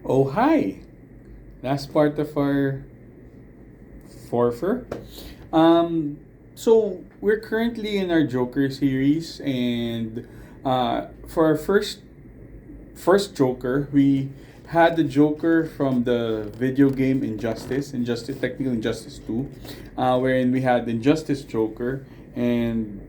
Oh, hi. Last part of our forfer. So we're currently in our Joker series, and for our first Joker, we had the Joker from the video game Injustice, technical Injustice 2, wherein we had Injustice Joker, and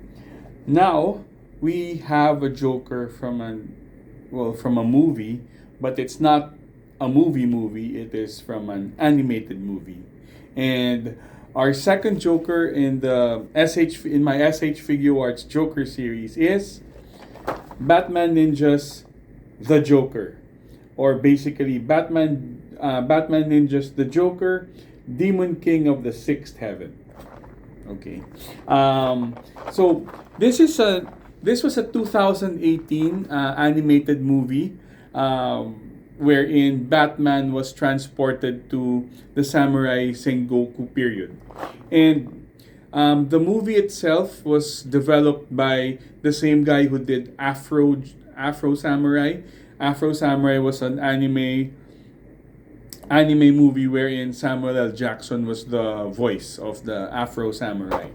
now we have a Joker from a movie, but it's not a movie. It is from an animated movie, and our second Joker in my SH Figuarts Joker series is Batman Ninjas The Joker, or basically Batman Ninjas The Joker, Demon King of the Sixth Heaven. Okay. So this was a 2018 animated movie, wherein Batman was transported to the Samurai Sengoku period, and the movie itself was developed by the same guy who did Afro Samurai. Afro Samurai was an anime movie wherein Samuel L. Jackson was the voice of the Afro Samurai.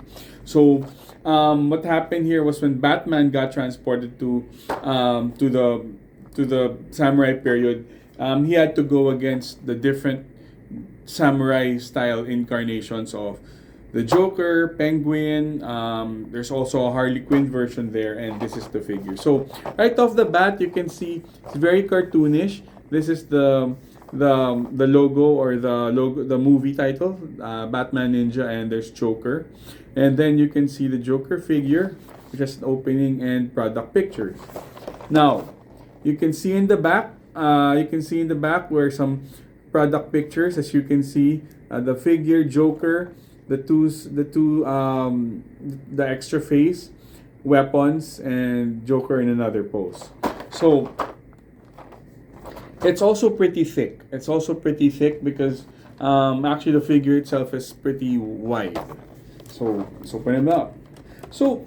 So, what happened here was when Batman got transported to the samurai period, he had to go against the different samurai style incarnations of the Joker, Penguin. There's also a Harley Quinn version there, and this is the figure. So right off the bat, you can see it's very cartoonish. This is the logo, or the movie title, Batman Ninja, and there's Joker, and then you can see the Joker figure, which has an opening and product pictures. Now, you can see in the back. Where some product pictures, as you can see, the figure Joker, the extra face, weapons, and Joker in another pose. So it's also pretty thick. Because actually the figure itself is pretty wide. So let's open it up. So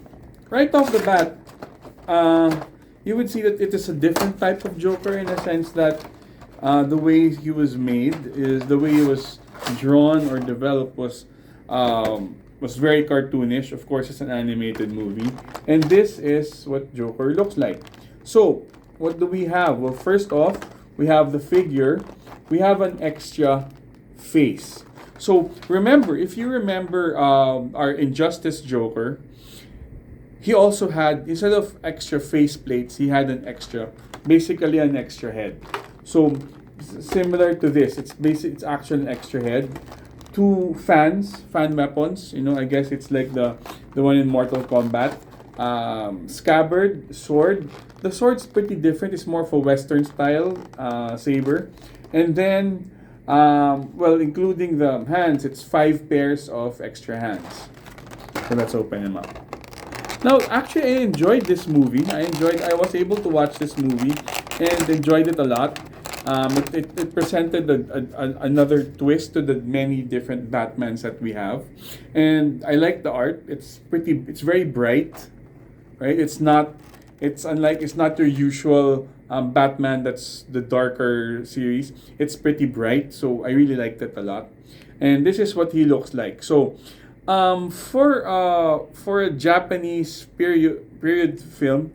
right off the bat, you would see that it is a different type of Joker, in a sense that the way he was made, is the way he was drawn or developed, was very cartoonish. Of course, it's an animated movie, and this is what Joker looks like. So what do we have? Well, first off, we have the figure. We have an extra face. So remember, if you remember our Injustice Joker, he also had, instead of extra face plates, he had basically an extra head. So similar to this, it's actually an extra head. Two fan weapons. I guess it's like the one in Mortal Kombat. Scabbard, sword. The sword's pretty different. It's more of a Western style saber. And then, including the hands, it's 5 pairs of extra hands. So let's open them up. Now, actually, I enjoyed this movie. I was able to watch this movie and enjoyed it a lot. It presented another twist to the many different Batmans that we have, and I like the art. It's very bright, right? It's not your usual Batman that's the darker series. It's pretty bright, so I really liked it a lot. And this is what he looks like. So, for a Japanese period film,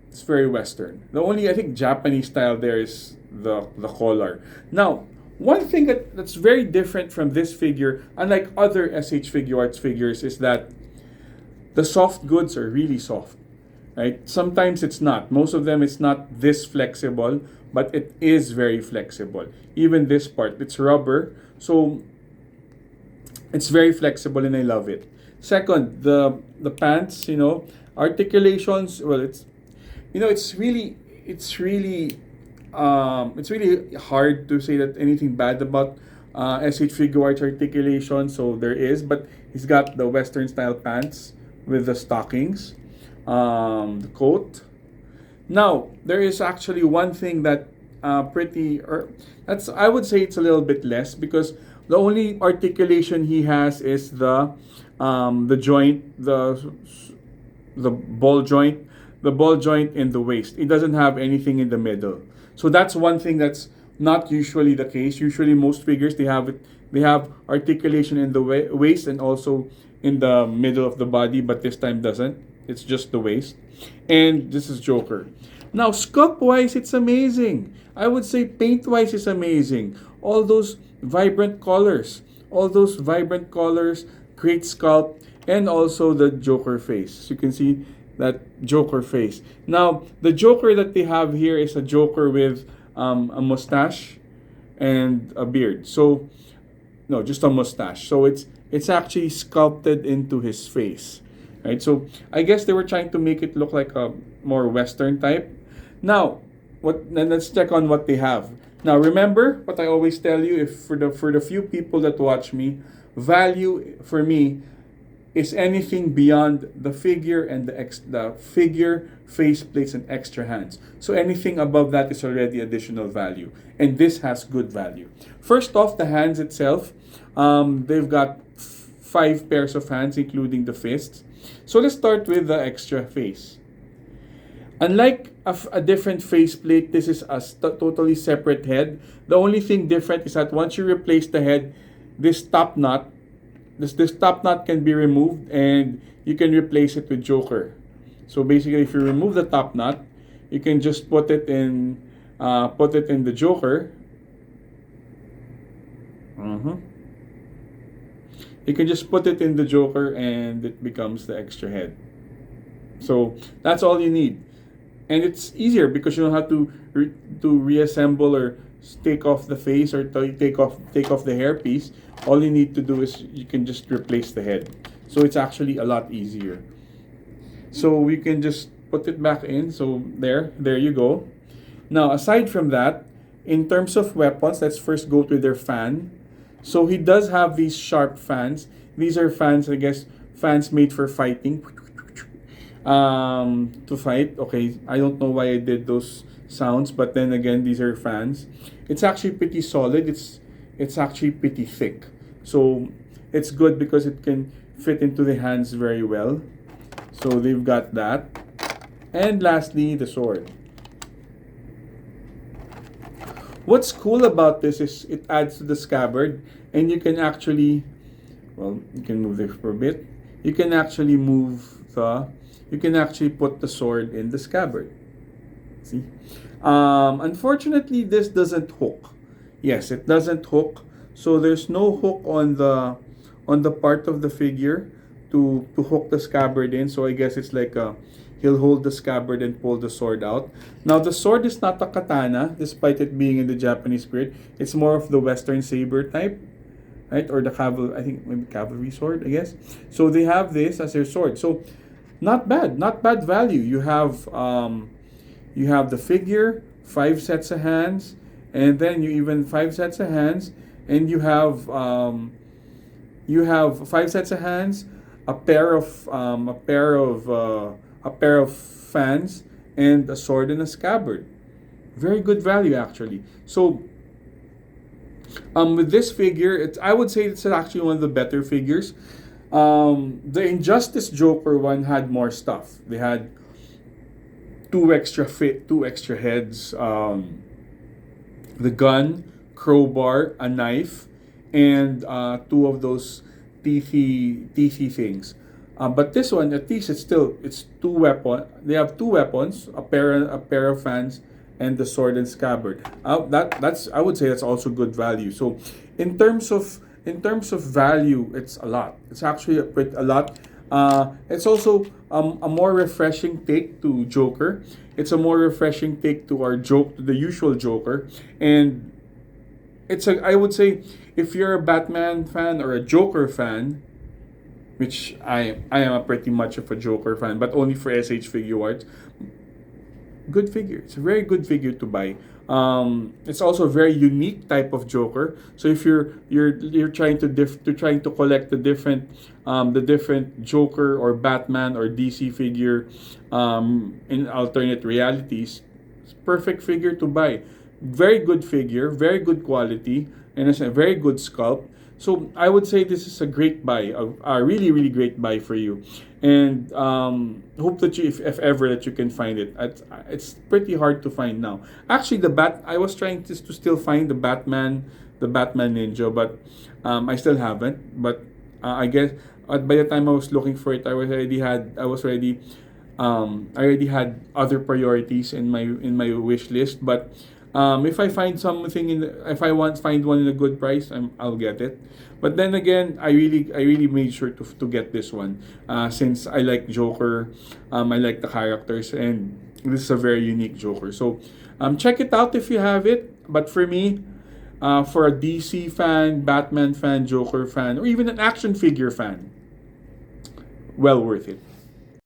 it's very Western. The only, I think, Japanese style there is the collar. Now, one thing that's very different from this figure, unlike other SH Figuarts figures, is that the soft goods are really soft. Right? Sometimes it's not. Most of them, it's not this flexible, but it is very flexible. Even this part, it's rubber, so it's very flexible, and I love it. Second, the pants, articulations. Well, it's really hard to say that anything bad about SH Figuarts articulation. So there is, but he's got the Western style pants with the stockings, the coat. Now there is actually one thing that I would say it's a little bit less, because the only articulation he has is the joint, the ball joint, the ball joint in the waist. It doesn't have anything in the middle. So that's one thing that's not usually the case. Usually most figures they have articulation in the waist and also in the middle of the body, but this time doesn't. It's just the waist. And this is Joker. Now, sculpt wise, it's amazing. I would say paint wise is amazing. All those vibrant colors, great sculpt, and also the Joker face. So you can see that Joker face. Now, the Joker that they have here is a Joker with a mustache and a beard. So, no, just a mustache. So it's actually sculpted into his face, right? So I guess they were trying to make it look like a more Western type. Now, let's check on what they have. Now, remember what I always tell you: if for the few people that watch me, value for me is anything beyond the figure and the figure, face plates, and extra hands. So anything above that is already additional value, and this has good value. First off, the hands itself, they've got 5 pairs of hands, including the fists. So let's start with the extra face. Unlike a different faceplate, this is a totally separate head. The only thing different is that once you replace the head, this top knot can be removed and you can replace it with Joker. So basically, if you remove the top knot, you can just put it in the Joker. You can just put it in the Joker and it becomes the extra head. So that's all you need. And it's easier because you don't have to reassemble or take off the face or take off the hairpiece. All you need to do is you can just replace the head. So it's actually a lot easier. So we can just put it back in. So there you go. Now, aside from that, in terms of weapons, let's first go to their fan. So he does have these sharp fans. These are fans, I guess, fans made for fighting. To fight. Okay, I don't know why I did those sounds, but then again, these are fans. It's actually pretty solid. It's actually pretty thick. So it's good because it can fit into the hands very well. So they've got that. And lastly, the sword. What's cool about this is it adds to the scabbard, and you can actually, well, you can move this for a bit. You can actually put the sword in the scabbard. See? Unfortunately, this doesn't hook. Yes, it doesn't hook. So there's no hook on the part of the figure to hook the scabbard in. So I guess it's like he'll hold the scabbard and pull the sword out. Now the sword is not a katana, despite it being in the Japanese period. It's more of the Western saber type, right? Or the cavalry sword, I guess. So they have this as their sword. So not bad value. You have the figure, 5 sets of hands, and then you even 5 sets of hands, and you have 5 sets of hands, a pair of fans, and a sword and a scabbard. Very good value actually. So with this figure, I would say it's actually one of the better figures. The Injustice Joker one had more stuff. They had 2 extra heads, the gun, crowbar, a knife, and 2 of those teethy things. But this one, at least it's 2 weapons. They have 2 weapons, a pair of fans, and the sword and scabbard. That's I would say that's also good value. So in terms of value, it's a lot. It's actually a lot. It's also a more refreshing take to Joker. It's a more refreshing take to the usual Joker, and I would say if you're a Batman fan or a Joker fan, which I am a pretty much of a Joker fan, but only for SH Figuarts. Good figure. It's a very good figure to buy. It's also a very unique type of Joker. So if you're trying to collect the different Joker or Batman or DC figure in alternate realities, it's a perfect figure to buy. Very good figure, very good quality, and it's a very good sculpt. So I would say this is a great buy, a really really great buy for you, and hope that you, if ever that you can find it. It's pretty hard to find now. Actually, the bat I was trying to still find the Batman Ninja, but I still haven't. But I guess by the time I was looking for it, I already had other priorities in my wish list. But if I find something if I want find one in a good price, I'll get it. But then again, I really made sure to get this one, since I like Joker, I like the characters, and this is a very unique Joker. So check it out if you have it. But for me, for a DC fan, Batman fan, Joker fan, or even an action figure fan, well worth it.